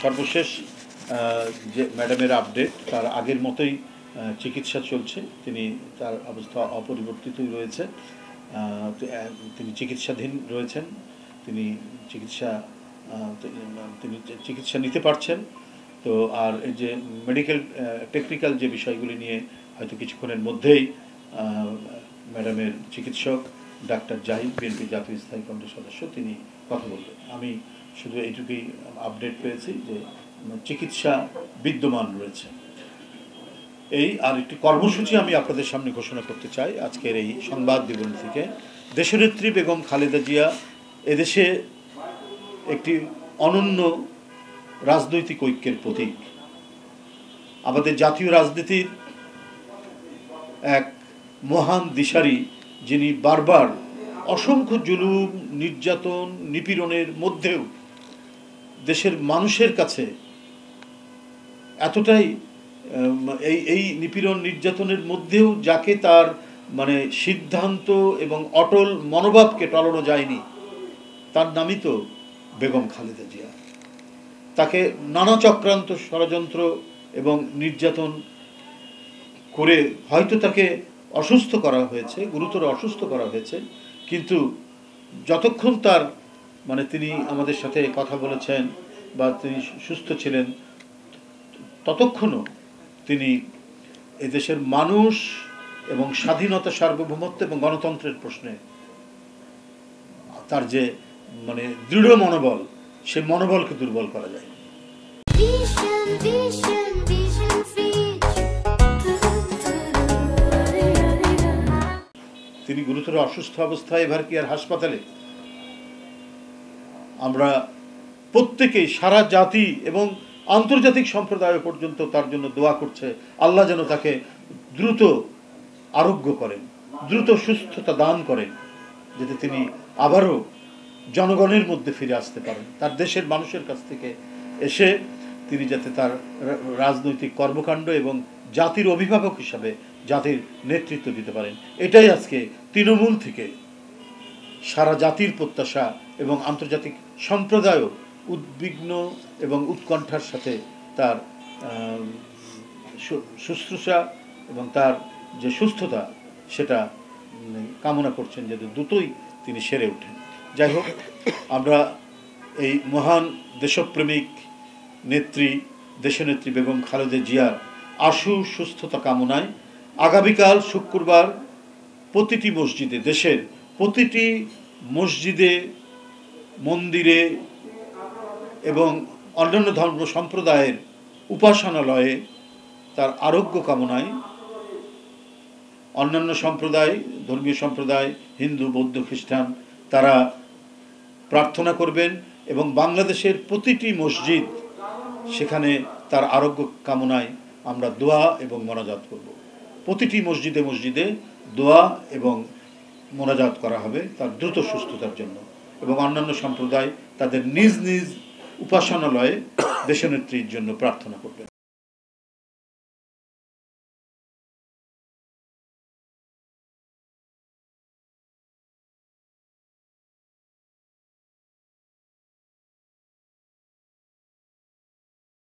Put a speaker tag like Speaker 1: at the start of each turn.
Speaker 1: সর্বশেষ যে ম্যাডামের আপডেট, তার আগের মতোই চিকিৎসা চলছে। তিনি তার অবস্থা অপরিবর্তিতই রয়েছে। তিনি চিকিৎসাধীন রয়েছেন। তিনি চিকিৎসা নিতে পারছেন। তো আর এই যে মেডিকেল টেকনিক্যাল যে বিষয়গুলি নিয়ে হয়তো কিছুক্ষণের মধ্যেই ম্যাডামের চিকিৎসক ডাক্তার জাহিদ, বিএনপি জাতীয় স্থায়ী কমিটির সদস্য, তিনি কথা বলবেন। আমি শুধু এইটুকুই আপডেট পেয়েছি যে চিকিৎসা বিদ্যমান রয়েছে। এই আর একটি কর্মসূচি আমি আপনাদের সামনে ঘোষণা করতে চাই আজকের এই সংবাদ বিবরণ থেকে। দেশনেত্রী বেগম খালেদা জিয়া এদেশে একটি অনন্য রাজনৈতিক ঐক্যের প্রতীক। আমাদের জাতীয় রাজনীতির এক মহান দিশারি, যিনি বারবার অসংখ্য জুলুম, নির্যাতন, নিপীড়নের মধ্যেও দেশের মানুষের কাছে এতটাই এই নিপীড়ন নির্যাতনের মধ্যেও যাকে তার সিদ্ধান্ত এবং অটল মনোভাবকে টলানো যায়নি, তার নামই তো বেগম খালেদা জিয়া। তাকে নানা চক্রান্ত, ষড়যন্ত্র এবং নির্যাতন করে হয়তো তাকে অসুস্থ করা হয়েছে, গুরুতর অসুস্থ করা হয়েছে, কিন্তু যতক্ষণ তার তিনি আমাদের সাথে কথা বলেছেন বা তিনি সুস্থ ছিলেন, ততক্ষণও তিনি এদেশের মানুষ এবং স্বাধীনতা, সার্বভৌমত্ব এবং গণতন্ত্রের প্রশ্নে তার যে দৃঢ় মনোবল, সেই মনোবলকে দুর্বল করা যায়। তিনি গুরুতর অসুস্থ অবস্থায় এভারকেয়ার হাসপাতালে। আমরা প্রত্যেকেই, সারা জাতি এবং আন্তর্জাতিক সম্প্রদায় পর্যন্ত তার জন্য দোয়া করছে। আল্লাহ যেন তাকে দ্রুত আরোগ্য করেন, দ্রুত সুস্থতা দান করেন, যাতে তিনি আবারও জনগণের মধ্যে ফিরে আসতে পারেন। তার দেশের মানুষের কাছ থেকে এসে তিনি যাতে তার রাজনৈতিক কর্মকাণ্ড এবং জাতির অভিভাবক হিসাবে জাতির নেতৃত্ব দিতে পারেন। এটাই আজকে তৃণমূল থেকে সারা জাতির প্রত্যাশা, এবং আন্তর্জাতিক সম্প্রদায়ও উদ্বিগ্ন এবং উৎকণ্ঠার সাথে তার শুশ্রূষা এবং তার যে সুস্থতা সেটা কামনা করছেন, যাতে দ্রুতই তিনি সেরে ওঠেন। যাই হোক, আমরা এই মহান দেশপ্রেমিক নেত্রী, দেশনেত্রী বেগম খালেদা জিয়ার আশু সুস্থতা কামনায় আগামীকাল শুক্রবার প্রতিটি মসজিদে, দেশের প্রতিটি মসজিদে, মন্দিরে এবং অন্যান্য ধর্ম সম্প্রদায়ের উপাসনালয়ে তার আরোগ্য কামনায় অন্যান্য সম্প্রদায়, ধর্মীয় সম্প্রদায়, হিন্দু, বৌদ্ধ, খ্রিস্টান, তারা প্রার্থনা করবেন এবং বাংলাদেশের প্রতিটি মসজিদ, সেখানে তার আরোগ্য কামনায় আমরা দোয়া এবং মোনাজাত করব। প্রতিটি মসজিদে মসজিদে দোয়া এবং মোনাজাত করা হবে তার দ্রুত সুস্থতার জন্য, এবং অন্যান্য সম্প্রদায় তাদের নিজ নিজ উপাসনালয়ে দেশনেত্রীর জন্য প্রার্থনা করবেন।